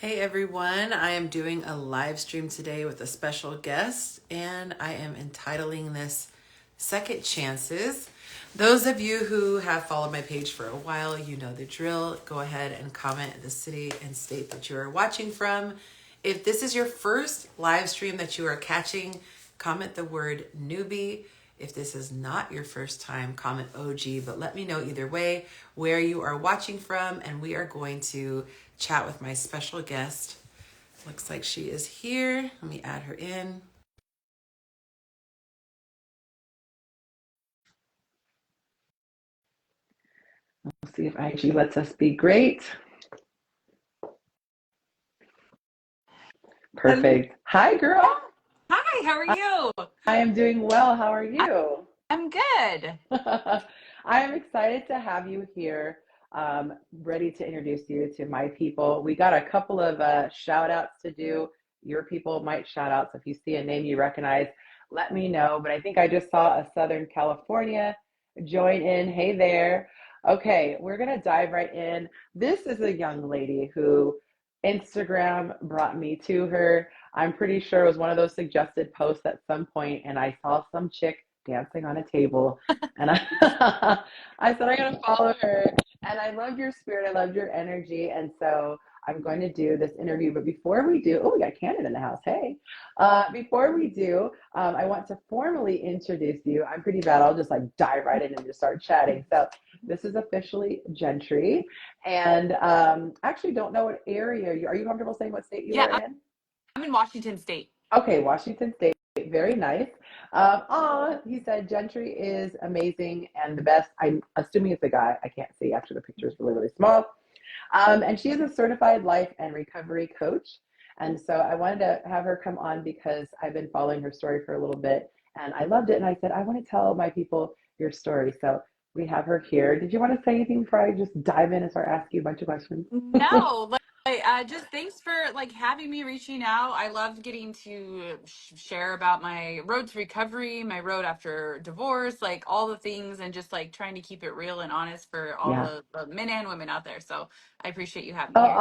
Hey everyone, I am doing a live stream today with a special guest, and I am entitling this Second Chances. Those of you who have followed my page for a while, you know the drill. Go ahead and comment the city and state that you are watching from. If this is your first live stream that you are catching, comment the word newbie. If this is not your first time, comment OG, but let me know either way where you are watching from, and we are going to chat with my special guest. Looks like she is here. Let me add her in. We'll see if IG lets us be great. Perfect. Hi, girl. Hi, how are you? I am doing well. How are you? I'm good. I am excited to have you here. Ready to introduce you to my people. We got a couple of shout outs to do. Your people might shout out. So if you see a name you recognize, let me know. But I think I just saw a Southern California join in. Hey there. Okay, we're going to dive right in. This is a young lady who Instagram brought me to her. I'm pretty sure it was one of those suggested posts at some point, and I saw some chick dancing on a table, and I I said I'm gonna follow her, and I love your spirit, I love your energy, and so I'm going to do this interview. But before we do, oh, we got Canada in the house. Hey, before we do, I want to formally introduce you. I'm pretty bad. I'll just like dive right in and just start chatting. So this is officially Gentry, and actually don't know what area you are. You comfortable saying what state you Yeah, are in? I'm in Washington State. Okay, Washington State, very nice. He said Gentry is amazing and the best. I'm assuming it's a guy. I can't see. Actually, the picture is really, really small. And she is a certified life and recovery coach. And so I wanted to have her come on because I've been following her story for a little bit and I loved it. And I said, I want to tell my people your story. So we have her here. Did you want to say anything before I just dive in and start asking you a bunch of questions? No, just thanks for having me, reaching out. I loved getting to share about my road to recovery, my road after divorce, like all the things, and just like trying to keep it real and honest for all Yeah. the men and women out there. So I appreciate you having Oh, me here.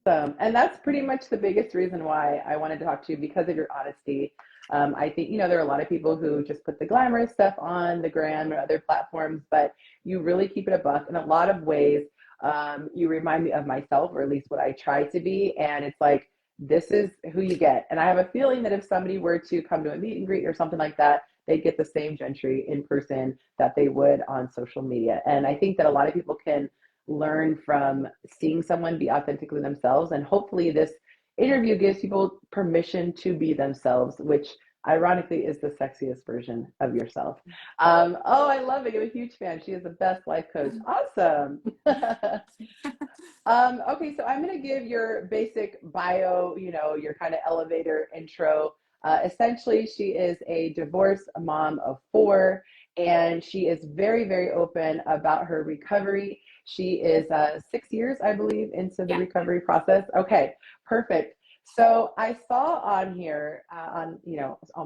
awesome. And that's pretty much the biggest reason why I wanted to talk to you because of your honesty. I think, there are a lot of people who just put the glamorous stuff on the gram or other platforms, but you really keep it a buck in a lot of ways. You remind me of myself, or at least what I try to be. And it's like, this is who you get. And I have a feeling that if somebody were to come to a meet and greet or something like that, they'd get the same Gentry in person that they would on social media. And I think that a lot of people can learn from seeing someone be authentically themselves. And hopefully, this interview gives people permission to be themselves, which ironically is the sexiest version of yourself. Oh, I love it. I'm a huge fan. She is the best life coach. Awesome. Okay, so I'm going to give your basic bio, your kind of elevator intro. Essentially, she is a divorced mom of four, and she is very, very open about her recovery. She is 6 years, I believe, into the Yeah. recovery process. Okay, perfect. So I saw on here on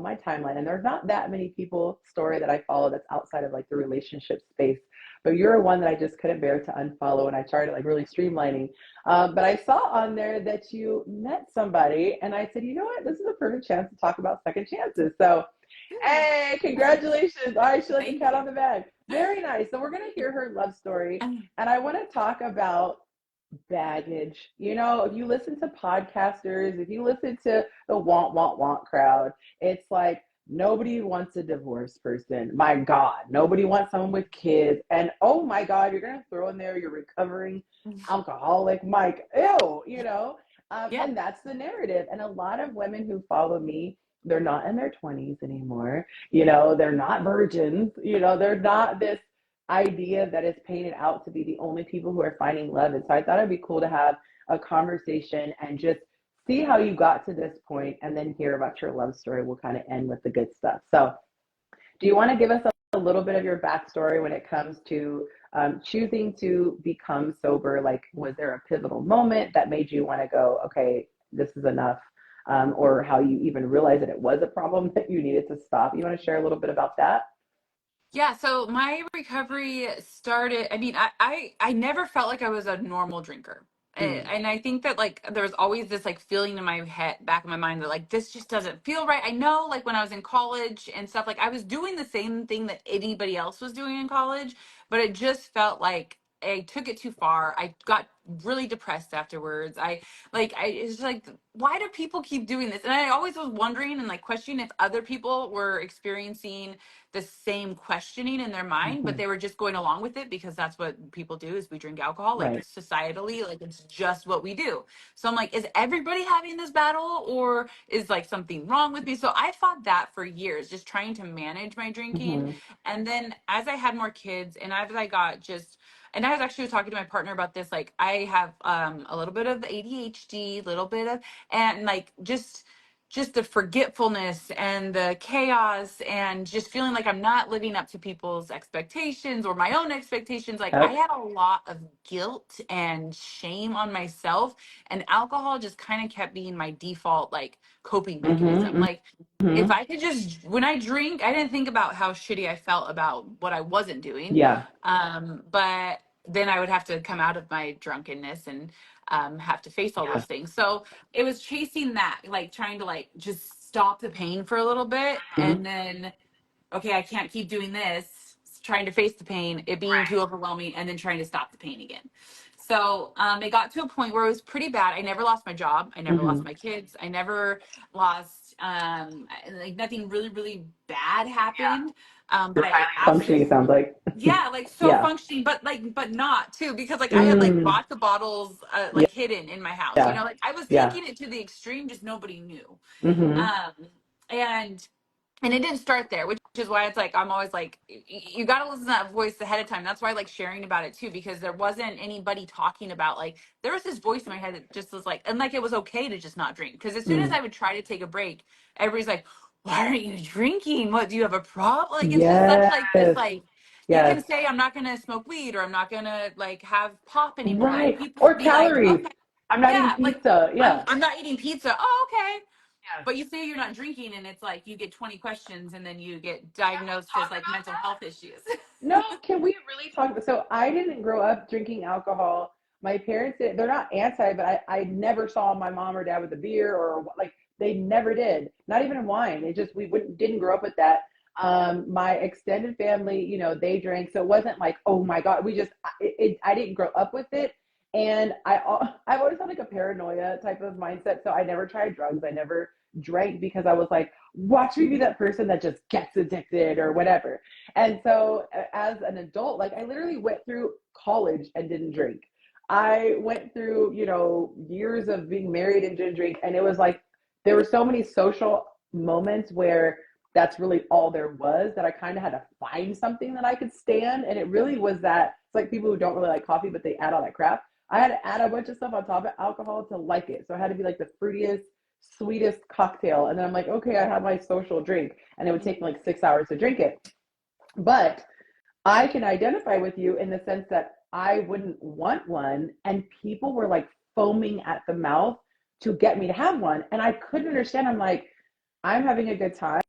my timeline, and there's not that many people story that I follow that's outside of like the relationship space, but you're one that I just couldn't bear to unfollow, and I started like really streamlining. But I saw on there that you met somebody, and I said, you know what, this is a perfect chance to talk about second chances. So, hey, congratulations! All right, she let the Thank cat you. on the bag. Very nice. So we're gonna hear her love story, and I want to talk about baggage. If you listen to podcasters, if you listen to the want crowd, it's like nobody wants a divorced person. My God, nobody wants someone with kids. And oh my God, you're going to throw in there you're recovering alcoholic, Mike. Ew. Yep. And that's the narrative. And a lot of women who follow me, they're not in their 20s anymore. They're not virgins. They're not this idea that is painted out to be the only people who are finding love. And so I thought it'd be cool to have a conversation and just see how you got to this point and then hear about your love story. We'll kind of end with the good stuff. So, do you want to give us a little bit of your backstory when it comes to choosing to become sober? Like, was there a pivotal moment that made you want to go, okay, this is enough? Or how you even realized that it was a problem that you needed to stop? You want to share a little bit about that? Yeah, so my recovery started, I mean, I never felt like I was a normal drinker. Mm. And I think that like there was always this like feeling in my head, back of my mind, that like this just doesn't feel right. I know like when I was in college and stuff, like I was doing the same thing that anybody else was doing in college, but it just felt like I took it too far. I got really depressed afterwards. I it's like, why do people keep doing this? And I always was wondering and like questioning if other people were experiencing the same questioning in their mind, but Hmm. they were just going along with it because that's what people do, is we drink alcohol, like Right. societally, like it's just what we do. So I'm like, is everybody having this battle, or is like something wrong with me? So I fought that for years, just trying to manage my drinking. Hmm. And then as I had more kids and as I got just, and I was actually talking to my partner about this, like I have a little bit of ADHD, little bit of, and like just the forgetfulness and the chaos and just feeling like I'm not living up to people's expectations or my own expectations. Like I Yep. had a lot of guilt and shame on myself, and alcohol just kind of kept being my default like coping mechanism. Hmm. Like if Hmm. I could just, when I drink, I didn't think about how shitty I felt about what I wasn't doing. Yeah. But then I would have to come out of my drunkenness and have to face all Yeah. those things. So it was chasing that, like trying to like just stop the pain for a little bit, Hmm. and then okay, I can't keep doing this, trying to face the pain, it being too overwhelming, and then trying to stop the pain again. So it got to a point where it was pretty bad. I never lost my job. I never lost Hmm. my kids. I never lost, like nothing really, really bad happened. You're But I highly functioning, it absolutely, sounds like. yeah, like so Yeah. functioning, but like, but not too, because like I had like Mm. vodka bottles, Yeah. like hidden in my house, Yeah. like I was Yeah. taking it to the extreme, just nobody knew. Hmm. Um, and it didn't start there, which is why it's like I'm always like, you got to listen to that voice ahead of time. That's why I like sharing about it too, because there wasn't anybody talking about, like, there was this voice in my head that just was like, and like it was okay to just not drink, because as soon as Mm. I would try to take a break, everybody's like, why aren't you drinking? What, do you have a problem? Like it's just such Yes. like this, like, you can Yes. say I'm not gonna smoke weed, or I'm not gonna like have pop anymore, and Right. people will Or be like, calories. okay, I'm not eating yeah, like pizza. Yeah. I'm not eating pizza. Oh, okay. Yes. But you say you're not drinking, and it's like you get 20 questions, and then you get Can we diagnosed talk as like about mental that? health issues. No, can we really talk about, so I didn't grow up drinking alcohol. My parents did, they're not anti, but I never saw my mom or dad with a beer or like they never did. Not even wine. They just we wouldn't didn't grow up with that. My extended family, they drank, so it wasn't like, oh my God, we just I didn't grow up with it. And I've always had like a paranoia type of mindset. So I never tried drugs. I never drank because I was like, watch me be that person that just gets addicted or whatever. And so as an adult, like I literally went through college and didn't drink. I went through, years of being married and didn't drink. And it was like there were so many social moments where that's really all there was, that I kind of had to find something that I could stand. And it really was that it's like people who don't really like coffee, but they add all that crap. I had to add a bunch of stuff on top of alcohol to like it. So it had to be like the fruitiest, sweetest cocktail. And then I'm like, okay, I have my social drink. And it would take me like 6 hours to drink it. But I can identify with you in the sense that I wouldn't want one, and people were like foaming at the mouth to get me to have one. And I couldn't understand. I'm like, I'm having a good time.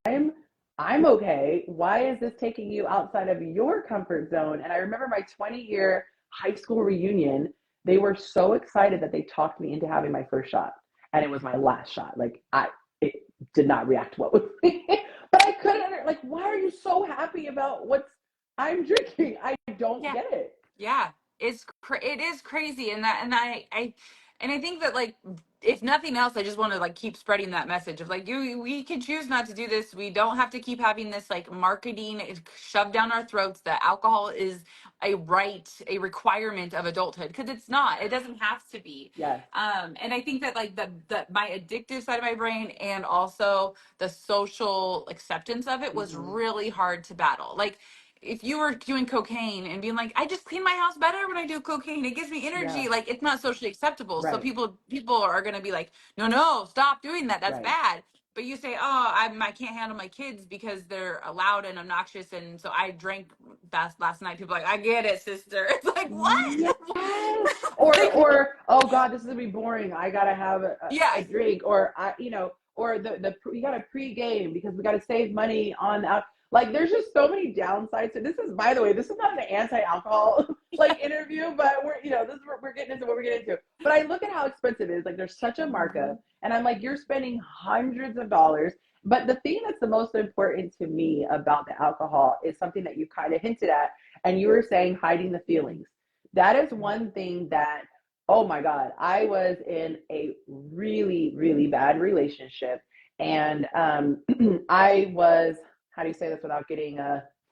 I'm okay. Why is this taking you outside of your comfort zone? And I remember my 20-year high school reunion. They were so excited that they talked me into having my first shot. And it was my last shot. Like it did not react well with me. But I couldn't, like, why are you so happy about what's I'm drinking? I don't Yeah. get it. Yeah, it is crazy, and and I think that like if nothing else, I just want to like keep spreading that message of like we can choose not to do this. We don't have to keep having this like marketing shoved down our throats that alcohol is a requirement of adulthood, because it's not. It doesn't have to be. Yes. And I think that like the my addictive side of my brain and also the social acceptance of it was Mm-hmm. really hard to battle. Like if you were doing cocaine and being like, I just clean my house better when I do cocaine, it gives me Yeah. energy, like it's not socially acceptable. So Right. people are gonna be like, no, no, stop doing that, that's Right. bad. But you say, oh, I can't handle my kids because they're loud and obnoxious, and so I drank last night. People are like, I get it, sister. It's like, Yes. what? Or Like, oh God, this is gonna be boring. I gotta have a yeah, drink, or or you gotta pregame because we gotta save money on out. Like there's just so many downsides. So this is, by the way, this is not an anti-alcohol like interview, but we're, this is we're getting into what we're getting into. But I look at how expensive it is. Like there's such a markup, and I'm like, you're spending hundreds of dollars. But the thing that's the most important to me about the alcohol is something that you kind of hinted at, and you were saying hiding the feelings. That is one thing that, oh my God, I was in a really, really bad relationship. And I was, how do you say this without getting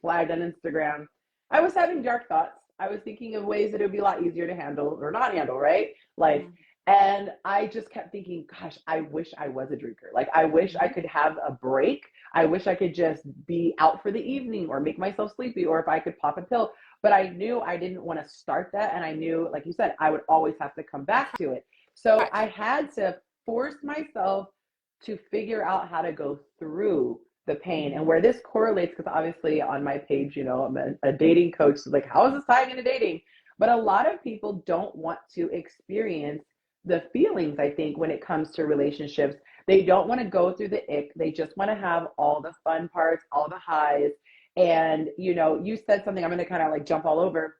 flagged on Instagram? I was having dark thoughts. I was thinking of ways that it would be a lot easier to handle or not handle, right? Like, and I just kept thinking, gosh, I wish I was a drinker. Like, I wish I could have a break. I wish I could just be out for the evening or make myself sleepy, or if I could pop a pill. But I knew I didn't want to start that. And I knew, like you said, I would always have to come back to it. So I had to force myself to figure out how to go through the pain. And where this correlates, because obviously on my page, I'm a dating coach. So like, how is this tying into dating? But a lot of people don't want to experience the feelings, I think, when it comes to relationships. They don't want to go through the ick. They just want to have all the fun parts, all the highs. And, you said something I'm going to kind of like jump all over.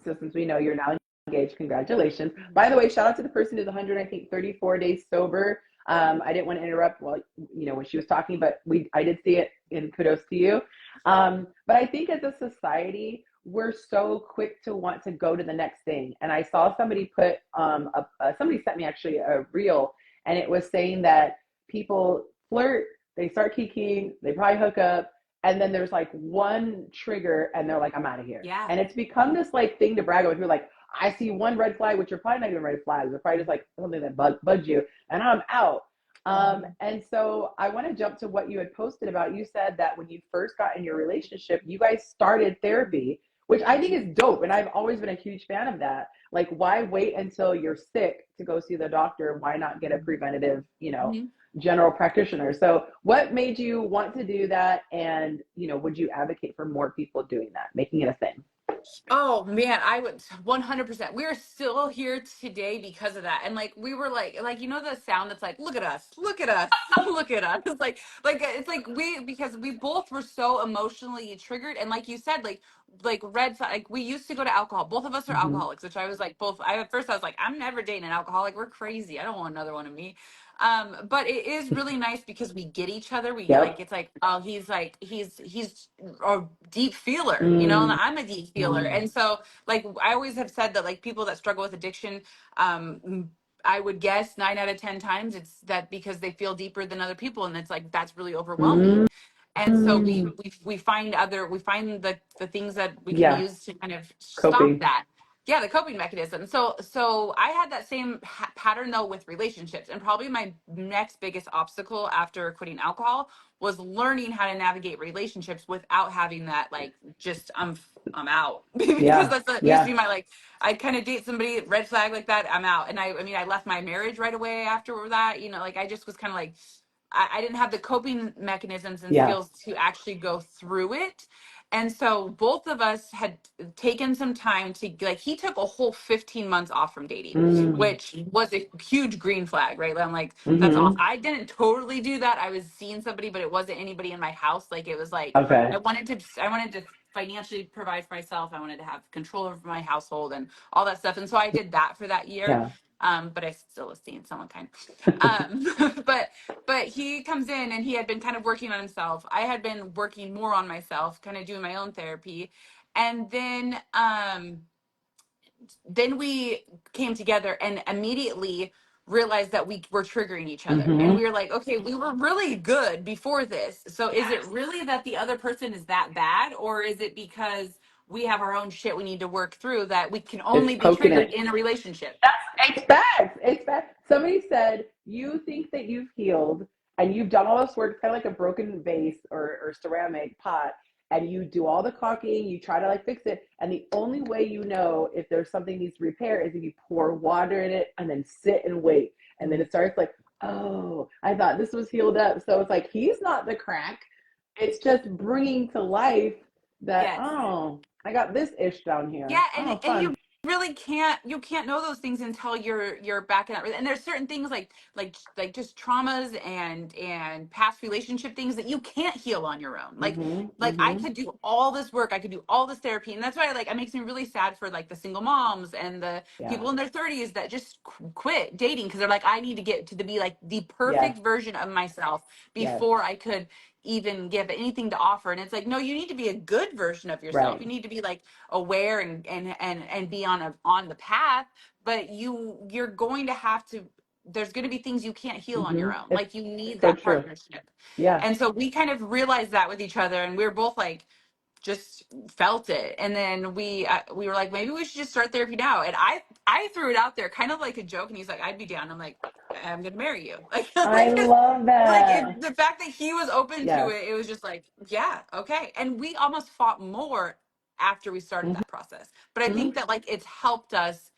So since we know you're now engaged, congratulations. By the way, shout out to the person who's 134 days sober. I didn't want to interrupt when she was talking, but I did see it, and kudos to you. But I think as a society, we're so quick to want to go to the next thing. And I saw somebody put somebody sent me actually a reel, and it was saying that people flirt, they start kikiing, they probably hook up, and then there's like one trigger and they're like, I'm out of here. Yeah. And it's become this like thing to brag about. You're like, I see one red flag, which are probably not even red flags. They're probably just like something that bugs you, and I'm out. And so I want to jump to what you had posted about. You said that when you first got in your relationship, you guys started therapy, which I think is dope. And I've always been a huge fan of that. Like, why wait until you're sick to go see the doctor? Why not get a preventative, general practitioner? So what made you want to do that? And, would you advocate for more people doing that, making it a thing? Oh man, I would 100%. We are still here today because of that. And like we were like the sound that's like, look at us, look at us, look at us. It's like because we both were so emotionally triggered. And like you said, like red flag, like we used to go to alcohol. Both of us are Mm-hmm. alcoholics, which I was like both. At first I was like, I'm never dating an alcoholic. We're crazy. I don't want another one of me. But it is really nice because we get each other. We like, Yep. it's like, oh, he's a deep feeler, and Mm-hmm. I'm a deep feeler. And so like, I always have said that like people that struggle with addiction, I would guess 9 out of 10 times it's that because they feel deeper than other people. And it's like, that's really overwhelming. And so we find the things that we can Yeah. use to kind of stop Coping. that. Yeah, the coping mechanism. So I had that same pattern though with relationships, and probably my next biggest obstacle after quitting alcohol was learning how to navigate relationships without having that like just I'm out because Yeah. that used to be Yeah. my like I'd kind of date somebody red flag like that, I'm out. And I mean I left my marriage right away after that, like I just was kind of like I didn't have the coping mechanisms and Yeah. skills to actually go through it. And so both of us had taken some time to like, he took a whole 15 months off from dating, Mm. which was a huge green flag, right? I'm like, that's Mm-hmm. awesome. I didn't totally do that. I was seeing somebody, but it wasn't anybody in my house. Like it was like, Okay. I wanted to financially provide for myself. I wanted to have control over my household and all that stuff. And so I did that for that year. Yeah. But I still was seeing someone kind. But he comes in and he had been kind of working on himself. I had been working more on myself, kind of doing my own therapy. And then we came together and immediately realized that we were triggering each other. And Mm-hmm. we were like, okay, we were really good before this. So is it really that the other person is that bad? Or is it because we have our own shit we need to work through that we can It's only be poking triggered it. in a relationship? It's facts. It's facts. Somebody said, you think that you've healed and you've done all this work, kind of like a broken vase or ceramic pot, and you do all the caulking, you try to like fix it. And the only way you know if there's something needs to repair is if you pour water in it and then sit and wait. And then it starts like, oh, I thought this was healed up. So it's like, he's not the crack. It's just bringing to life that, Yes. oh, I got this ish down Yeah, here. and Oh, and you fun. really can't, you can't know those things until you're back in that. And there's certain things like just traumas and past relationship things that you can't heal on your own. Mm-hmm. Like I Mm-hmm. could do all this work, I could do all this therapy, and that's why like it makes me really sad for like the single moms and the Yeah. people in their 30s that just quit dating because they're like, I need to get to be like the Yes. perfect version of myself Yes. before I could even give anything to offer. And it's like, no, you need to be a good version of yourself. Right. You need to be like aware and be on the path, but you're going to have to, there's going to be things you can't heal on Mm-hmm. your own. It's Like you need so that true. partnership. Yeah. And so we kind of realized that with each other, and we were both like, just felt it. And then we were like, maybe we should just start therapy now. And I threw it out there kind of like a joke, and he's like, I'd be down. I'm like, I'm gonna marry you. I love Like that. the fact that he was open to Yes. it, it was just like, yeah, okay. And we almost fought more after we started that process. But I Mm-hmm. think that like it's helped us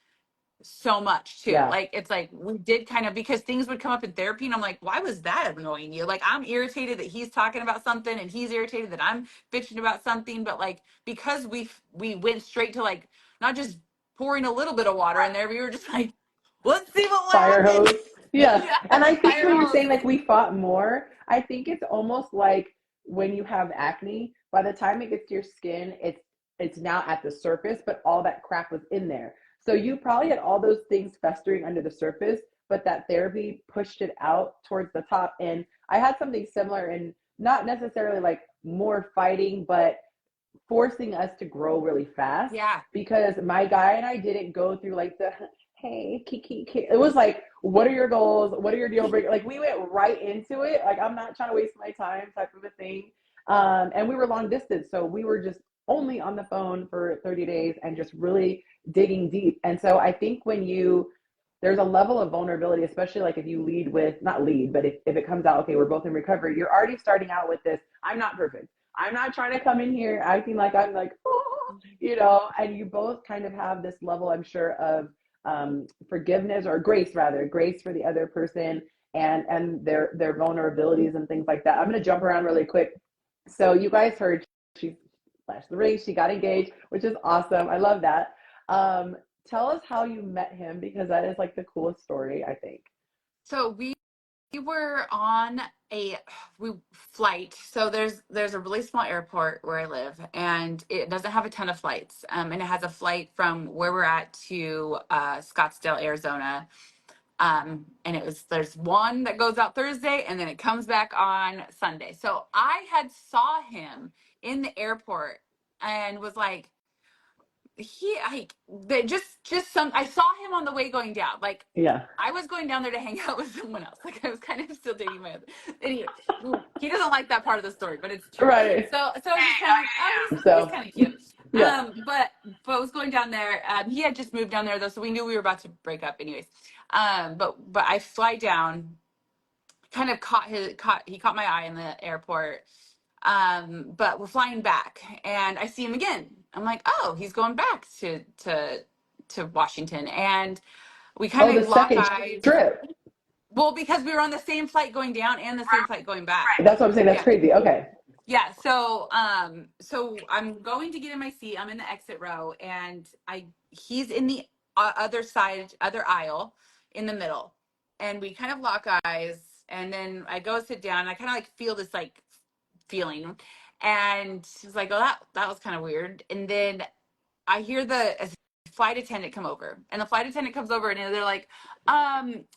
so much too. Yeah. Like it's like we did kind of, because things would come up in therapy and I'm like, why was that annoying you? Like I'm irritated that he's talking about something and he's irritated that I'm bitching about something, but like because we went straight to like not just pouring a little bit of water in there, we were just like, let's see what Fire happens. hose. Yeah. Yeah, And I think fire when you're hose. saying like we fought more, I think it's almost like when you have acne, by the time it gets to your skin, it's now at the surface, but all that crap was in there. So you probably had all those things festering under the surface, but that therapy pushed it out towards the top. And I had something similar, and not necessarily like more fighting, but forcing us to grow really fast, Yeah. because my guy and I didn't go through like the hey kiki. It was like, what are your goals, what are your deal breakers, like we went right into it, like I'm not trying to waste my time type of a thing. And we were long distance, so we were just only on the phone for 30 days and just really digging deep. And so I think when you, there's a level of vulnerability, especially like if you lead with, not lead, but if it comes out, okay, we're both in recovery, you're already starting out with this, I'm not perfect, I'm not trying to come in here acting like I'm like, oh, and you both kind of have this level, I'm sure, of forgiveness, or grace rather, grace for the other person, and their vulnerabilities and things like that. I'm going to jump around really quick. So you guys heard she flashed the ring, she got engaged, which is awesome. I love that. Um, Tell us how you met him, because that is like the coolest story, I think. So we were on a flight. So there's a really small airport where I live, and it doesn't have a ton of flights. And it has a flight from where we're at to Scottsdale, Arizona. And there's one that goes out Thursday, and then it comes back on Sunday. So I had saw him in the airport and was like, they just some, I saw him on the way going down. Like Yeah. I was going down there to hang out with someone else. Like I was kind of still dating my other. Anyway, he doesn't like that part of the story, but it's true. Right. So I was just kind of like, oh, he's So, kind of cute. yeah. But I was going down there. He had just moved down there though, so we knew we were about to break up, anyways. But I fly down, kind of he caught my eye in the airport. But we're flying back, and I see him again. I'm like, oh, he's going back to Washington, and we kind Oh, of the lock second eyes. trip. Well, because we were on the same flight going down and the same flight going back. That's what I'm saying. That's Yeah. crazy. Okay. Yeah. So I'm going to get in my seat. I'm in the exit row, and he's in the other side, other aisle in the middle. And we kind of lock eyes, and then I go sit down. And I kind of like feel this like feeling. And she's like, oh, that was kind of weird. And then I hear the flight attendant come over, and the flight attendant comes over, and they're like,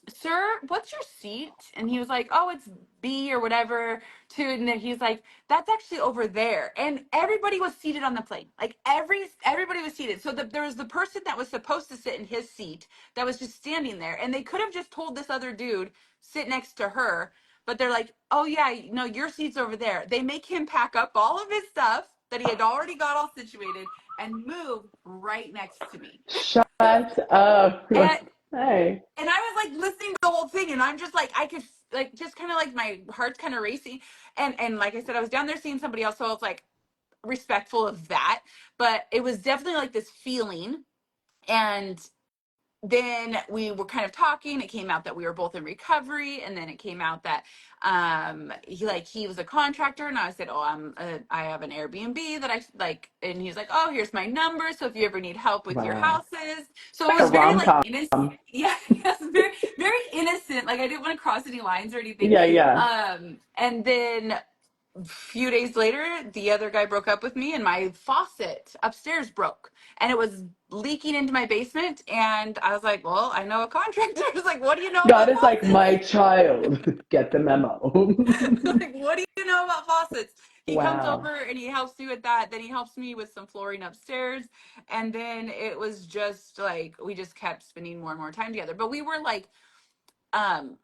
sir, what's your seat? And he was like, oh, it's B or whatever too. And then he's like, that's actually over there. And everybody was seated on the plane. Like everybody was seated. So there was the person that was supposed to sit in his seat that was just standing there, and they could have just told this other dude sit next to her, but they're like, oh yeah, no, your seat's over there. They make him pack up all of his stuff that he had already got all situated and move right next to me. Shut up. And Hey. and I was like listening to the whole thing, and I'm just like, I could like just kind of like my heart's kind of racing. And like I said, I was down there seeing somebody else, so I was like respectful of that. But it was definitely like this feeling. And then we were kind of talking. It came out that we were both in recovery, and then it came out that he was a contractor, and I said, oh, I have an Airbnb that I like, and he's like, oh, here's my number, so if you ever need help with your Wow. houses. So it Like a was very like rom-com. innocent. Yeah, yes, very very innocent. Like I didn't want to cross any lines or anything. Yeah, yeah. And then few days later, the other guy broke up with me, and my faucet upstairs broke, and it was leaking into my basement. And I was like, "Well, I know a contractor." I was like, "What do you know God about is like, faucets?" my child, get the memo. Like, "What do you know about faucets?" He comes Wow. over and he helps me with that. Then he helps me with some flooring upstairs, and then it was just like we just kept spending more and more time together. But we were like, um,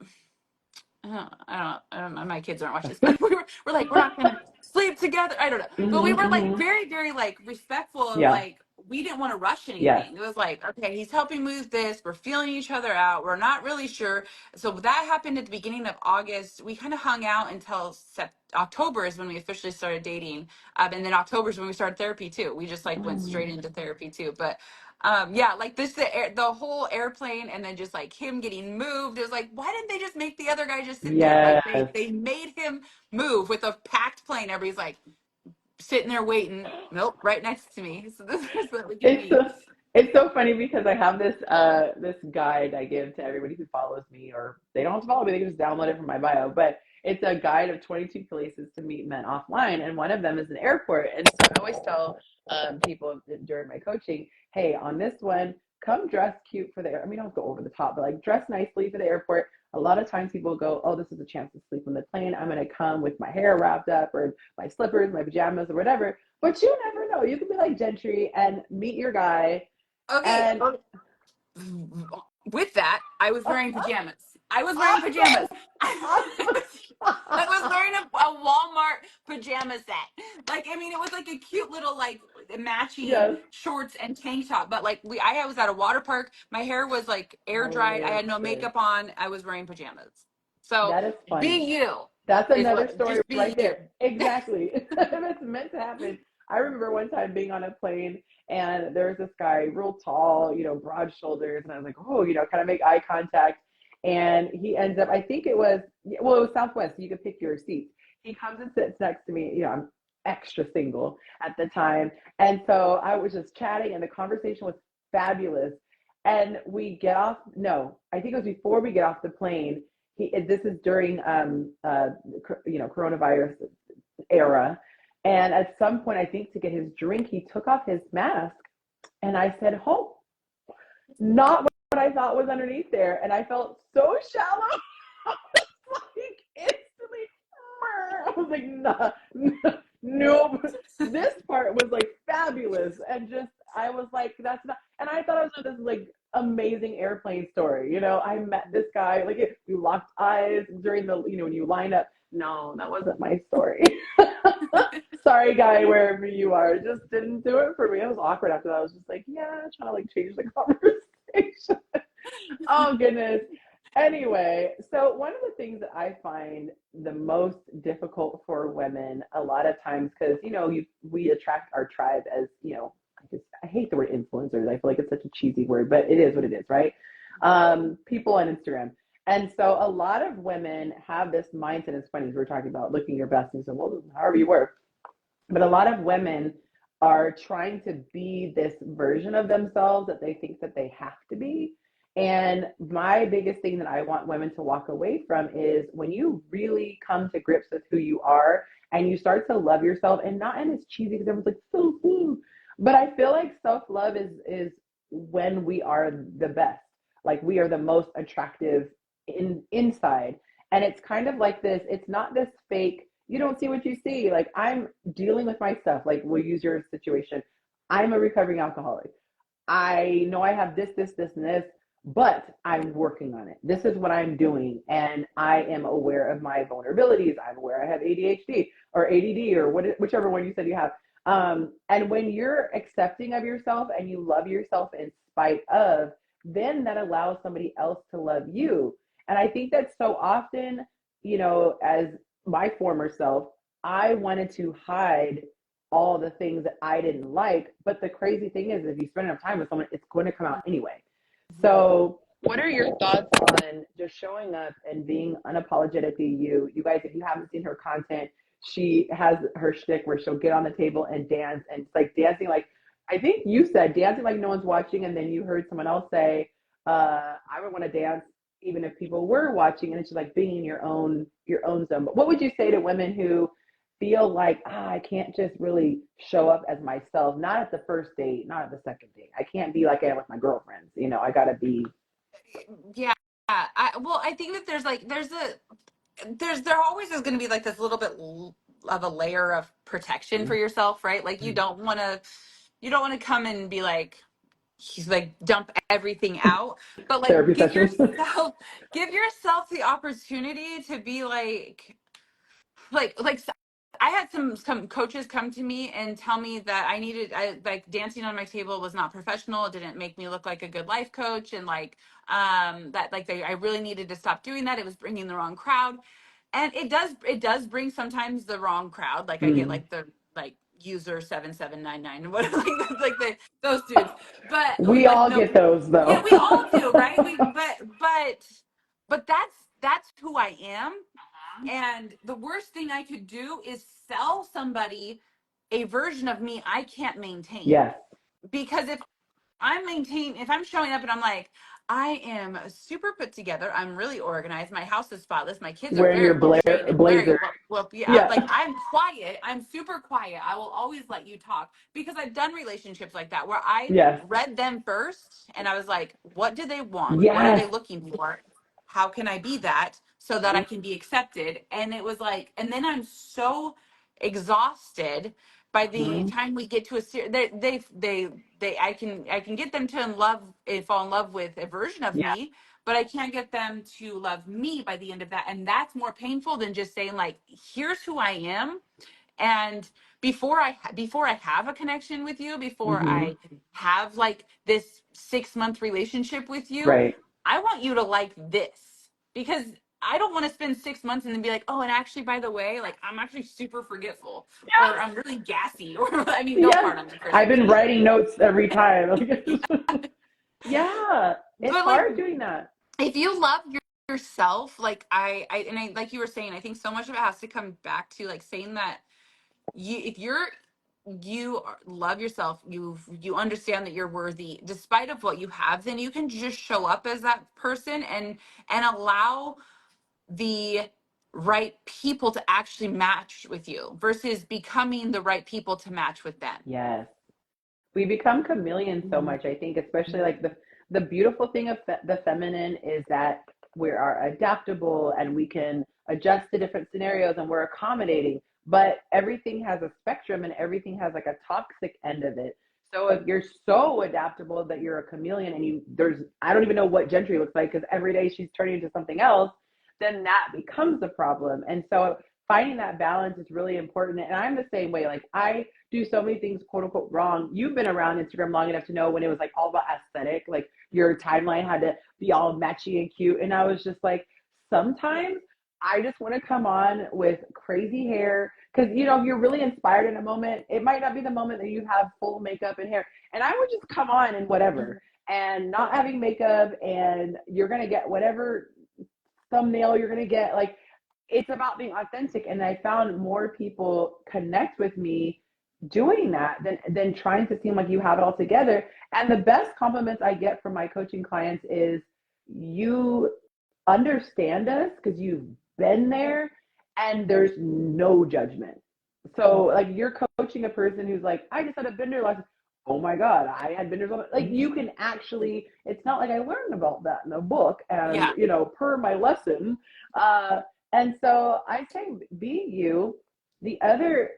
I don't know. My kids aren't watching this, but we're like, we're not gonna sleep together. I don't know, but we Hmm, were like hmm. very, very like respectful of Yeah. like we didn't want to rush Yes. anything. It was like, okay, he's helping move this. We're feeling each other out. We're not really sure. So that happened at the beginning of August. We kind of hung out until October is when we officially started dating, and then October is when we started therapy too. We just like went straight Oh, into therapy too, but yeah, like this the whole airplane, and then just like him getting moved. It was like, why didn't they just make the other guy just sit there? Like yes. they made him move with a packed plane. Everybody's like sitting there waiting. Nope, right next to me. So this is what we can It's be. so, it's so funny because I have this guide I give to everybody who follows me, or they don't have to follow me, they can just download it from my bio. But it's a guide of 22 places to meet men offline, and one of them is an airport. And so I always tell people during my coaching, hey, on this one, come dress cute for the air. I mean, don't go over the top, but like dress nicely for the airport. A lot of times people go, oh, this is a chance to sleep on the plane. I'm going to come with my hair wrapped up or my slippers, my pajamas, or whatever. But you never know. You could be like Gentry and meet your guy. Okay, And with that, I was wearing pajamas. I was wearing pajamas. awesome, awesome. I was wearing a Walmart pajama set. Like, I mean, it was like a cute little like matching Yes, shorts and tank top. But like I was at a water park. My hair was like air dried. I had no hilarious. makeup on. I was wearing pajamas. So That is be funny. you That's is another what. story Just be right you. there. Exactly. It's meant to happen. I remember one time being on a plane and there was this guy, real tall, broad shoulders, and I was like, oh, kind of make eye contact. And he ends up, I think it was, well, it was Southwest, so you could pick your seats. He comes and sits next to me. I'm extra single at the time. And so I was just chatting, and the conversation was fabulous. And we get off, no, I think it was before we get off the plane. This is during coronavirus era, and at some point I think to get his drink he took off his mask, and I said, oh, not what I thought was underneath there, and I felt so shallow. I was like instantly, I was like, nah, nope. This part was like fabulous, and just I was like, that's not. And I thought I was this like amazing airplane story. I met this guy, like we locked eyes during the, when you line up. No, that wasn't my story. Sorry, guy, wherever you are, just didn't do it for me. It was awkward after that. I was just like, yeah, trying to like change the conversation. Oh goodness. Anyway, so one of the things that I find the most difficult for women a lot of times, because we attract our tribe as, I hate the word influencers. I feel like it's such a cheesy word, but it is what it is, right? People on Instagram. And so a lot of women have this mindset. It's funny, we were talking about looking your best, and so, well, however you work. But a lot of women are trying to be this version of themselves that they think that they have to be. And my biggest thing that I want women to walk away from is when you really come to grips with who you are and you start to love yourself, and not in this cheesy because everyone's like so cool, but I feel like self-love is when we are the best, like we are the most attractive inside. And it's kind of like this, it's not this fake, you don't see what you see. Like I'm dealing with my stuff. Like we'll use your situation. I'm a recovering alcoholic. I know I have this, and this, but I'm working on it. This is what I'm doing. And I am aware of my vulnerabilities. I'm aware I have ADHD or ADD or whichever one you said you have. And when you're accepting of yourself and you love yourself in spite of, then that allows somebody else to love you. And I think that so often, as my former self, I wanted to hide all the things that I didn't like. But the crazy thing is, if you spend enough time with someone, it's going to come out anyway. So, what are your thoughts on just showing up and being unapologetically you? You guys, if you haven't seen her content, she has her shtick where she'll get on the table and dance, and it's like dancing like I think you said dancing like no one's watching, and then you heard someone else say, "I would want to dance even if people were watching," and it's just like being in your own zone. But what would you say to women who feel like I can't just really show up as myself, not at the first date, not at the second date. I can't be like I am with my girlfriends. I got to be. Yeah. Well, I think that there always is going to be like this little bit of a layer of protection for yourself, right? Like you don't want to come and be like, he's like dump everything out, but like Therapy session. give yourself the opportunity to be like I had some coaches come to me and tell me that I like dancing on my table was not professional. It didn't make me look like a good life coach, and like that like I really needed to stop doing that. It was bringing the wrong crowd, and it does bring sometimes the wrong crowd. Like I get Mm. like the like user 7799 and what like those dudes, but We like all no, get those yeah, though. we all do, right? But that's who I am, and the worst thing I could do is sell somebody a version of me I can't maintain. Yes. Because if I'm showing up and I'm like, I am super put together, I'm really organized, my house is spotless, my kids are Wearing your very well trained and very blazer. well, yeah, Yeah. like I'm quiet, I'm super quiet. I will always let you talk because I've done relationships like that where I Yes. read them first and I was like, what do they want? What are they Yes. looking for? How can I be that so that I can be accepted? And it was like, and then I'm so exhausted by the Mhm. time we get to a series. I can get them to fall in love with a version of Yeah. me, but I can't get them to love me by the end of that, and that's more painful than just saying like, here's who I am. And before I have a connection with you, before Hmm. I have like this 6-month relationship with you, Right. I want you to like this, because I don't want to spend 6 months and then be like, oh, and actually, by the way, like I'm actually super forgetful, or I'm really gassy, or I mean, don't Yes. fart on me, I've Kristen, been please. writing notes every time. Yeah. It's But like, hard doing that. if you love yourself, like like you were saying, I think so much of it has to come back to like saying that if love yourself, you understand that you're worthy despite of what you have, then you can just show up as that person and allow the right people to actually match with you versus becoming the right people to match with them. Yes. We become chameleons so much. I think, especially like the beautiful thing of the feminine is that we are adaptable and we can adjust to different scenarios and we're accommodating. But everything has a spectrum and everything has like a toxic end of it. So if you're so adaptable that you're a chameleon and I don't even know what Gentry looks like because every day she's turning into something else, then that becomes a problem. And so finding that balance is really important. And I'm the same way. Like I do so many things quote unquote wrong. You've been around Instagram long enough to know when it was like all about aesthetic, like your timeline had to be all matchy and cute. And I was just like, sometimes I just want to come on with crazy hair because if you're really inspired in a moment, it might not be the moment that you have full makeup and hair. And I would just come on in whatever and not having makeup, and you're gonna get whatever thumbnail you're gonna get. Like it's about being authentic, and I found more people connect with me doing that than trying to seem like you have it all together. And the best compliments I get from my coaching clients is you understand us because you've been there and there's no judgment. So like you're coaching a person who's like, I just had a bender lesson. Oh my God, I had benders. Like you can actually, it's not like I learned about that in a book and, Yeah. per my lesson. Uh, and so I say, be you. The other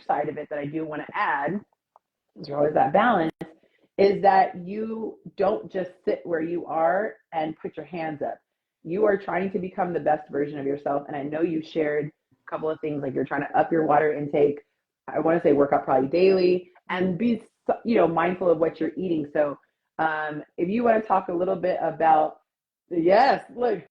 side of it that I do want to add, there's always that balance, is that you don't just sit where you are and put your hands up. You are trying to become the best version of yourself. And I know you shared a couple of things like you're trying to up your water intake. I want to say work out probably daily and be mindful of what you're eating. So if you want to talk a little bit about, yes, look,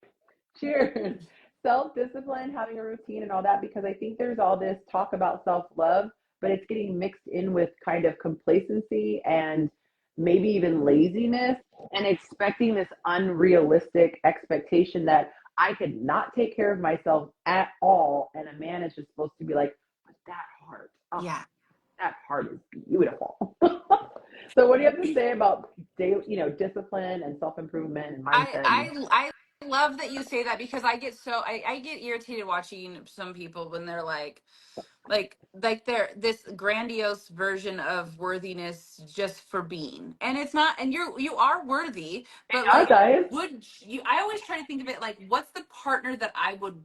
cheers, self-discipline, having a routine and all that, because I think there's all this talk about self-love, but it's getting mixed in with kind of complacency and maybe even laziness, and expecting this unrealistic expectation that I could not take care of myself at all. And a man is just supposed to be like, but that heart, oh, Yeah. that heart is beautiful. So what do you have to say about daily, discipline and self-improvement and I mindset? And I I love that you say that because I get irritated watching some people when they're like they're this grandiose version of worthiness just for being, and it's not, and you are worthy, but yeah, like, guys. would you, I always try to think of it like, what's the partner that I would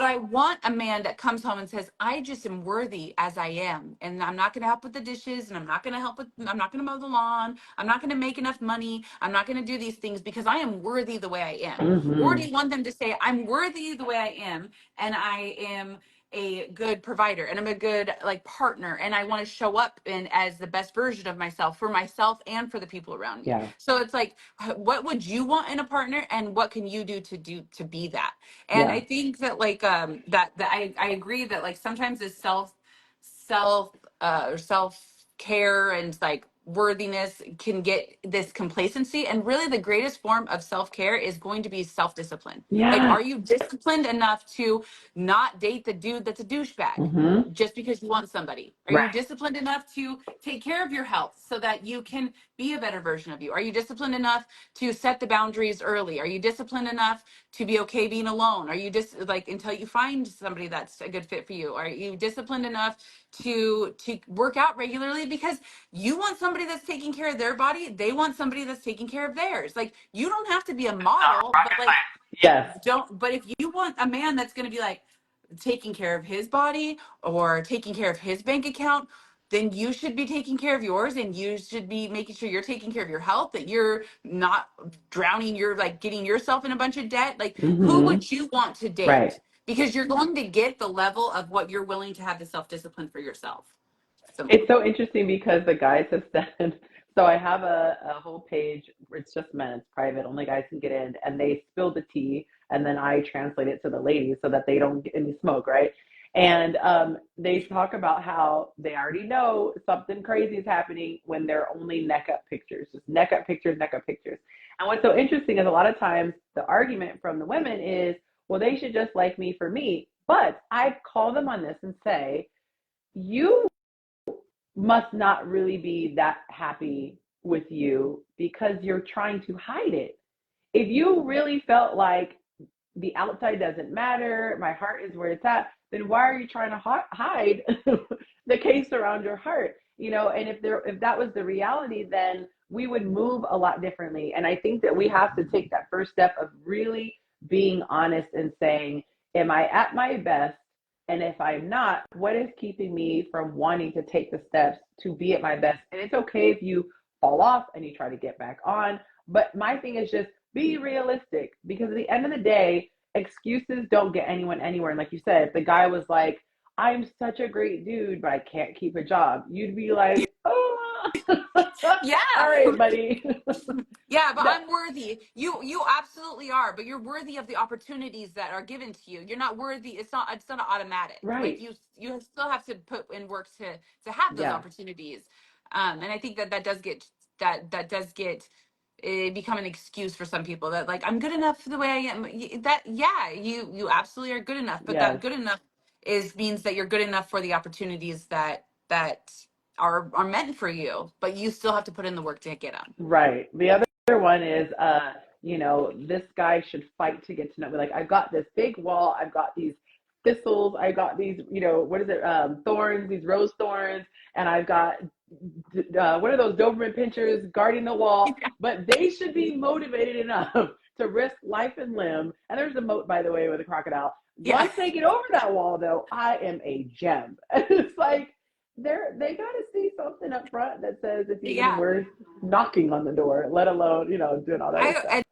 I want a man that comes home and says, I just am worthy as I am, and I'm not going to help with the dishes, and I'm not going to mow the lawn, I'm not going to make enough money, I'm not going to do these things because I am worthy the way I am? Or do Mm-hmm. you want them to say, I'm worthy the way I am, and I am a good provider, and I'm a good like partner, and I want to show up in as the best version of myself for myself and for the people around me? Yeah, So it's like, what would you want in a partner, and what can you do to be that? And I yeah, think that like that I agree that like sometimes this self or self care and like worthiness can get this complacency, and really the greatest form of self care is going to be self discipline. Like, yeah. are you disciplined enough to not date the dude that's a douchebag Mm-hmm. just because you want somebody? Are you Right. disciplined enough to take care of your health so that you can be a better version of you? Are you disciplined enough to set the boundaries early? Are you disciplined enough to be okay being alone? Are you just like, until you find somebody that's a good fit for you? Are you disciplined enough to work out regularly because you want somebody that's taking care of their body, they want somebody that's taking care of theirs? Like, you don't have to be a model, but like, Yes. don't, but if you want a man that's going to be like taking care of his body or taking care of his bank account, then you should be taking care of yours, and you should be making sure you're taking care of your health, that you're not drowning, you're like getting yourself in a bunch of debt. Like, who Mm-hmm. would you want to Right. date? Because you're going to get the level of what you're willing to have the self-discipline for yourself. It's Simple. so interesting because the guys have said, so I have a whole page where it's just men, it's private, only guys can get in, and they spill the tea, and then I translate it to the ladies so that they don't get any smoke, right? And they talk about how they already know something crazy is happening when they're only neck up pictures, just neck up pictures, neck up pictures. And what's so interesting is a lot of times the argument from the women is, well, they should just like me for me. But I call them on this and say, you must not really be that happy with you because you're trying to hide it. If you really felt like the outside doesn't matter, my heart is where it's at, then why are you trying to hide the case around your heart? And if that was the reality, then we would move a lot differently. And I think that we have to take that first step of really being honest and saying, am I at my best? And if I'm not, what is keeping me from wanting to take the steps to be at my best? And it's okay if you fall off and you try to get back on. But my thing is just be realistic, because at the end of the day, excuses don't get anyone anywhere. And like you said, if the guy was like, I'm such a great dude, but I can't keep a job, you'd be like, oh, all Yeah. right, buddy. Yeah, but That I'm worthy. You absolutely are, but you're worthy of the opportunities that are given to you. You're not worthy. It's not automatic. Like, right. you still have to put in work to have those Yeah. opportunities. And I think that that does get become an excuse for some people, that like, I'm good enough the way I am. That, yeah, you absolutely are good enough, but that Yes. good enough is means that you're good enough for the opportunities that are meant for you, but you still have to put in the work to get them. Right. The other one is, this guy should fight to get to know me. Like, I've got this big wall. I've got these thistles. I've got these, what is it? Thorns, these rose thorns. And I've got, what are those Doberman pinchers guarding the wall? But they should be motivated enough to risk life and limb. And there's a moat, by the way, with a crocodile. Yeah. Once they get over that wall, though, I am a gem. It's like, they got to see something up front that says it's even Yeah. worth knocking on the door, let alone doing all that other I stuff. and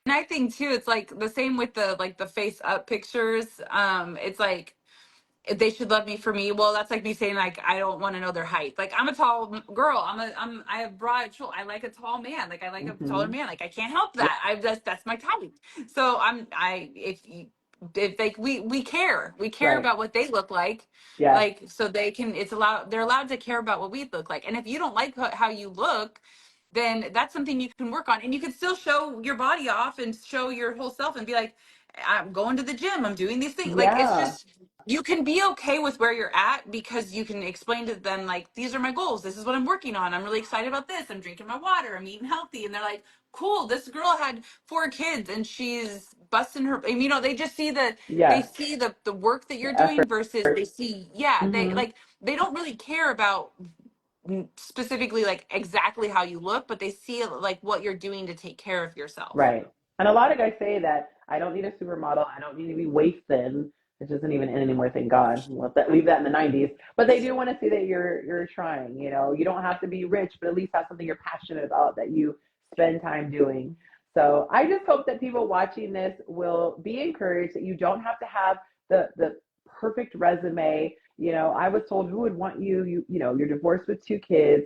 I think too, it's like the same with the like the face up pictures. It's like, if they should love me for me. Well, that's like me saying like, I don't want to know their height. Like, I'm a tall girl. I have broad shoulder. I like a tall man. Like, I like a taller Hmm. man. Like, I can't help Yeah. that. That's my type. So I'm I if you, if they we care Right. about what they look Yes. like so they can it's allowed they're allowed to care about what we look like. And if you don't like how you look, then that's something you can work on, and you can still show your body off and show your whole self and be like, I'm going to the gym, I'm doing these things. Like, it's Yeah. just, you can be okay with where you're at because you can explain to them, like, these are my goals, this is what I'm working on, I'm really excited about this, I'm drinking my water, I'm eating healthy. And they're like, cool, this girl had 4 kids and she's busting her, and they just see they Yes. see the work that you're The effort. doing versus they see, yeah, they Hmm. like, they don't really care about specifically like exactly how you look, but they see like what you're doing to take care of yourself. Right. And a lot of guys say that I don't need a supermodel. I don't need to be waist thin, which isn't even in anymore, thank God. Leave that in the 90s. But they do want to see that you're trying. You don't have to be rich, but at least have something you're passionate about that you spend time doing. So I just hope that people watching this will be encouraged that you don't have to have the perfect resume. I was told, who would want you? You're divorced with 2 kids.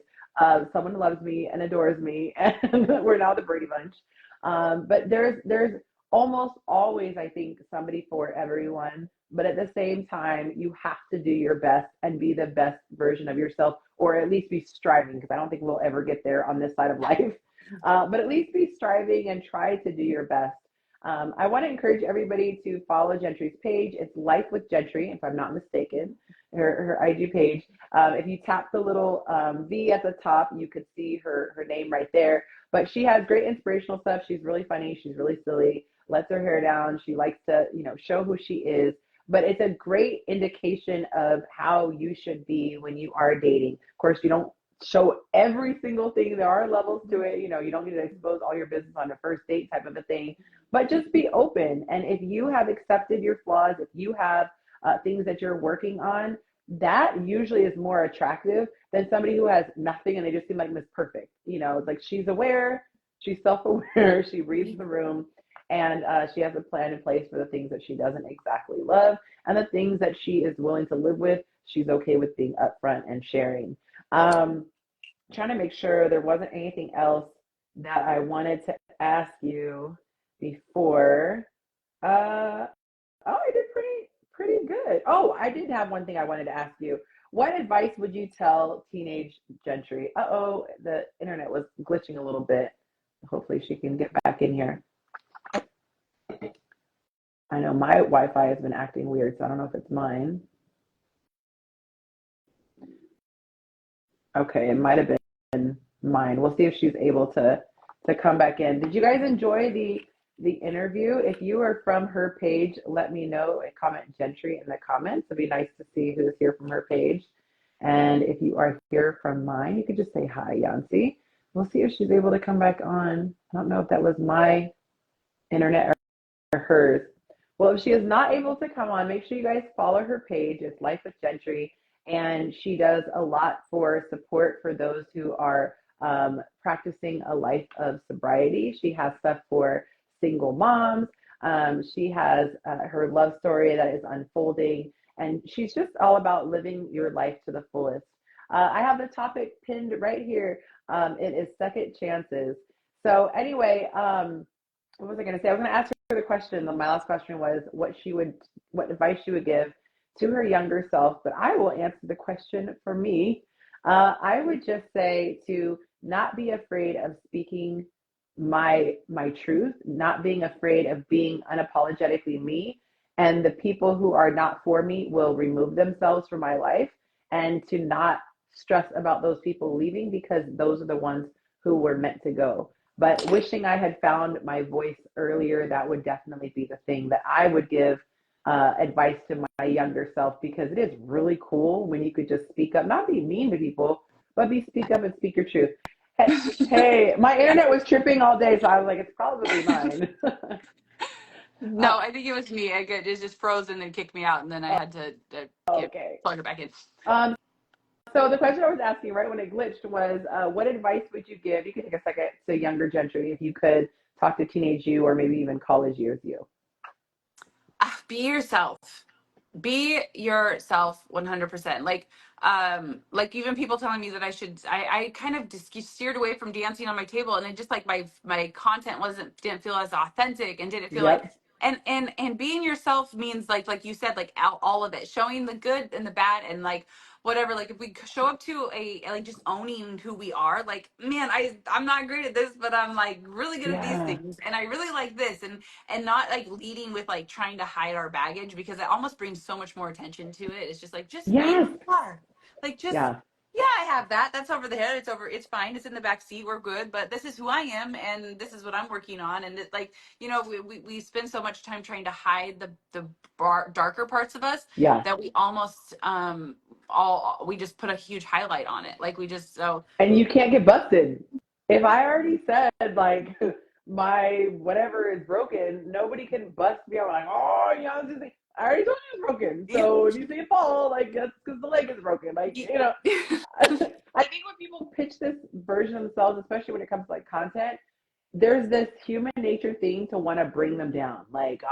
Someone loves me and adores me, and we're now the Brady Bunch. But there's almost always, I think, somebody for everyone. But at the same time, you have to do your best and be the best version of yourself, or at least be striving, because I don't think we'll ever get there on this side of life. But at least be striving and try to do your best. I want to encourage everybody to follow Gentry's page. It's Life with Gentry, if I'm not mistaken, her IG page. If you tap the little V at the top, you could see her name right there. But she has great inspirational stuff. She's really funny. She's really silly. Lets her hair down. She likes to, show who she is. But it's a great indication of how you should be when you are dating. Of course, you don't show every single thing. There are levels to it. You don't need to expose all your business on a first date type of a thing. But just be open. And if you have accepted your flaws, if you have things that you're working on, that usually is more attractive than somebody who has nothing and they just seem like Miss Perfect. It's like she's aware, she's self-aware, she reads the room, and she has a plan in place for the things that she doesn't exactly love, and the things that she is willing to live with, she's okay with being upfront and sharing. Trying to make sure there wasn't anything else that I wanted to ask you before. Uh, Oh, I did pretty good. Oh, I did have one thing I wanted to ask you. What advice would you tell teenage Gentry? Uh-oh, the internet was glitching a little bit. Hopefully she can get back in here. I know my Wi-Fi has been acting weird, so I don't know if it's mine. Okay, it might have been mine. We'll see if she's able to come back in. Did you guys enjoy the interview? If you are from her page, let me know and comment Gentry in the comments. It'd be nice to see who's here from her page. And if you are here from mine, you could just say hi, Yonci. We'll see if she's able to come back on. I don't know if that was my internet or hers. Well, if she is not able to come on, make sure you guys follow her page. It's Life with Gentry, and she does a lot for support for those who are practicing a life of sobriety. She has stuff for single moms. She has her love story that is unfolding, and she's just all about living your life to the fullest. I have the topic pinned right here. It is second chances. So anyway, what was I going to say? I was going to ask her the question. My last question was what advice she would give to her younger self. But I will answer the question for me. I would just say to not be afraid of speaking my truth, not being afraid of being unapologetically me, and the people who are not for me will remove themselves from my life, and to not stress about those people leaving because those are the ones who were meant to go. But wishing I had found my voice earlier, that would definitely be the thing that I would give advice to my younger self, because it is really cool when you could just speak up, not be mean to people, but speak up and speak your truth. Hey, my internet was tripping all day, so I was like, it's probably mine. No, I think it was me. It just froze and then kicked me out, and then I had to get Okay. plug it back in. Um, so the question I was asking right when it glitched was, what advice would you give? You could take a second to younger Gentry if you could talk to teenage you or maybe even college years you. Be yourself. Be yourself 100%. Like even people telling me that I kind of just steered away from dancing on my table, and it just like my content didn't feel as authentic and didn't feel like Yep. and being yourself means like you said, like all of it, showing the good and the bad and like whatever. Like if we show up to a like just owning who we are, like, man, I'm not great at this, but I'm like really good at these Yeah. things, and I really like this, and not like leading with like trying to hide our baggage, because it almost brings so much more attention to it. It's just like, just be who Yes. you are. Like, just, Yeah. yeah, I have that. That's over the head. It's over. It's fine. It's in the back seat. We're good. But this is who I am, and this is what I'm working on. And it, like, we spend so much time trying to hide the darker parts of us Yeah. that we almost all we just put a huge highlight on it. Like we just so And you can't get busted. If I already said like my whatever is broken, nobody can bust me out like, oh, I already told you it's broken. yeah. So if you see it fall, like that's because the leg is broken. Like, I think when people pitch this version of themselves, especially when it comes to like content, there's this human nature thing to want to bring them down. Like,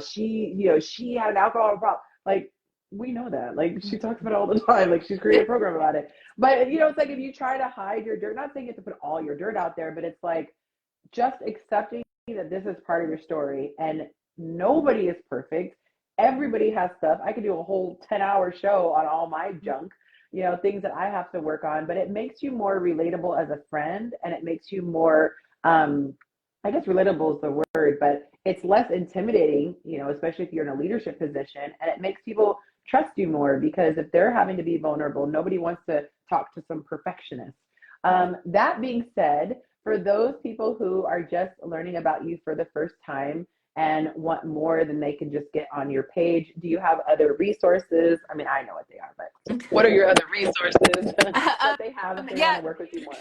she had an alcohol problem. Like, we know that. Like, she talks about it all the time. Like, she's created a program about it. But, it's like if you try to hide your dirt, not saying you have to put all your dirt out there, but it's like just accepting that this is part of your story and nobody is perfect. Everybody has stuff. I could do a whole 10-hour show on all my junk, things that I have to work on, but it makes you more relatable as a friend and it makes you more, I guess relatable is the word, but it's less intimidating, especially if you're in a leadership position, and it makes people trust you more because if they're having to be vulnerable, nobody wants to talk to some perfectionist. That being said, for those people who are just learning about you for the first time and want more than they can just get on your page, do you have other resources? I mean, I know what they are, but what are your other resources that they have if they want Yeah. to work with you more?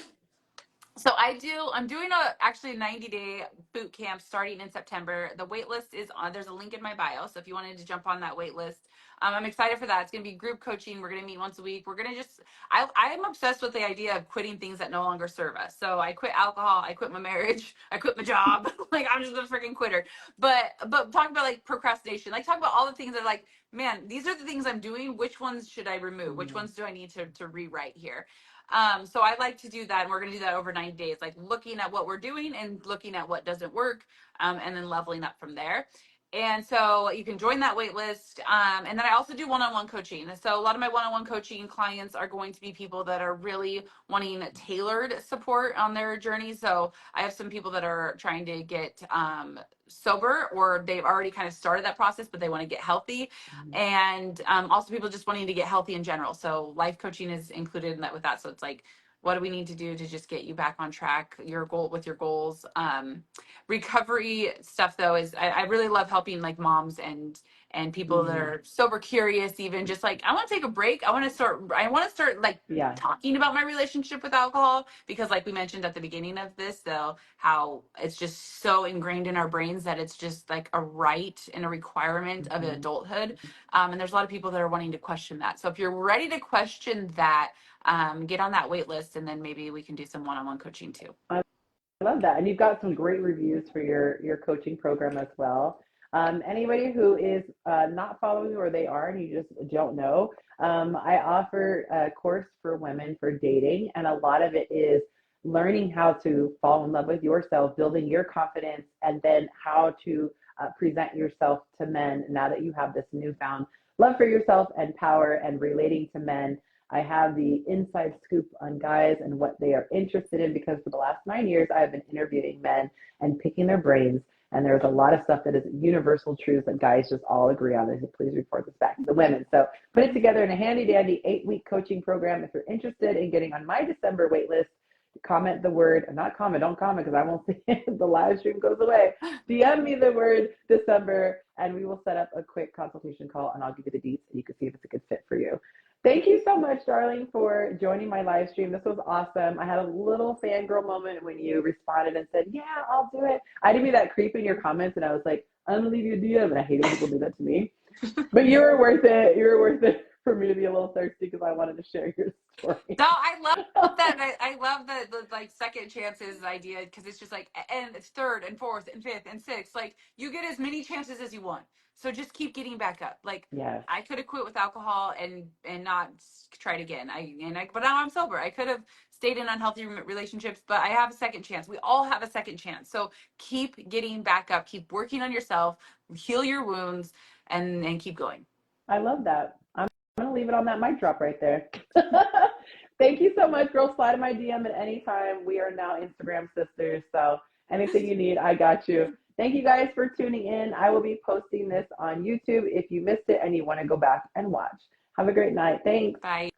So I'm doing actually a 90-day boot camp starting in September. The wait list is on, there's a link in my bio. So if you wanted to jump on that wait list, I'm excited for that. It's going to be group coaching. We're going to meet once a week. We're going to I'm obsessed with the idea of quitting things that no longer serve us. So I quit alcohol. I quit my marriage. I quit my job. Like, I'm just a freaking quitter. But talk about like procrastination, like talk about all the things that are like, man, these are the things I'm doing. Which ones should I remove? Which Mm-hmm. ones do I need to rewrite here? So I like to do that, and we're going to do that over 90 days, like looking at what we're doing and looking at what doesn't work, and then leveling up from there. And so you can join that wait list. And then I also do one-on-one coaching. So a lot of my one-on-one coaching clients are going to be people that are really wanting tailored support on their journey. So I have some people that are trying to get sober, or they've already kind of started that process, but they want to get healthy, and also people just wanting to get healthy in general. So life coaching is included in that with that. So it's like, what do we need to do to just get you back on track, your goal with your goals? Recovery stuff though is I really love helping like moms and people that Mm-hmm. are sober curious, even just like, I want to take a break. I want to start like Yeah. talking about my relationship with alcohol, because like we mentioned at the beginning of this though, how it's just so ingrained in our brains that it's just like a right and a requirement of Mm-hmm. adulthood. And there's a lot of people that are wanting to question that. So if you're ready to question that, get on that wait list, and then maybe we can do some one-on-one coaching too. I love that. And you've got some great reviews for your coaching program as well. Anybody who is not following or they are and you just don't know, I offer a course for women for dating, and a lot of it is learning how to fall in love with yourself, building your confidence, and then how to present yourself to men now that you have this newfound love for yourself and power and relating to men. I have the inside scoop on guys and what they are interested in because for the last 9 years, I have been interviewing men and picking their brains. And there's a lot of stuff that is universal truths that guys just all agree on. They say, please report this back to the women. So put it together in a handy dandy 8-week coaching program. If you're interested in getting on my December wait list, comment the word, not comment, don't comment because I won't see it. The live stream goes away. DM me the word December and we will set up a quick consultation call and I'll give you the deets and you can see if it's a good fit for you. Thank you so much, darling, for joining my live stream. This was awesome. I had a little fangirl moment when you responded and said, yeah, I'll do it. I didn't be that creep in your comments, and I was like, I'm going to leave you a DM, and I hate when people do that to me. But you were worth it. You were worth it for me to be a little thirsty because I wanted to share your story. No, I love that. I love the like second chances idea, because it's just like, and it's third and fourth and fifth and sixth. Like, you get as many chances as you want. So just keep getting back up. Like, Yes. I could have quit with alcohol and not tried again. But now I'm sober. I could have stayed in unhealthy relationships, but I have a second chance. We all have a second chance. So keep getting back up, keep working on yourself, heal your wounds, and keep going. I love that. I'm going to leave it on that mic drop right there. Thank you so much, girl. Slide in my DM at any time. We are now Instagram sisters. So anything you need, I got you. Thank you guys for tuning in. I will be posting this on YouTube if you missed it and you want to go back and watch. Have a great night. Thanks. Bye.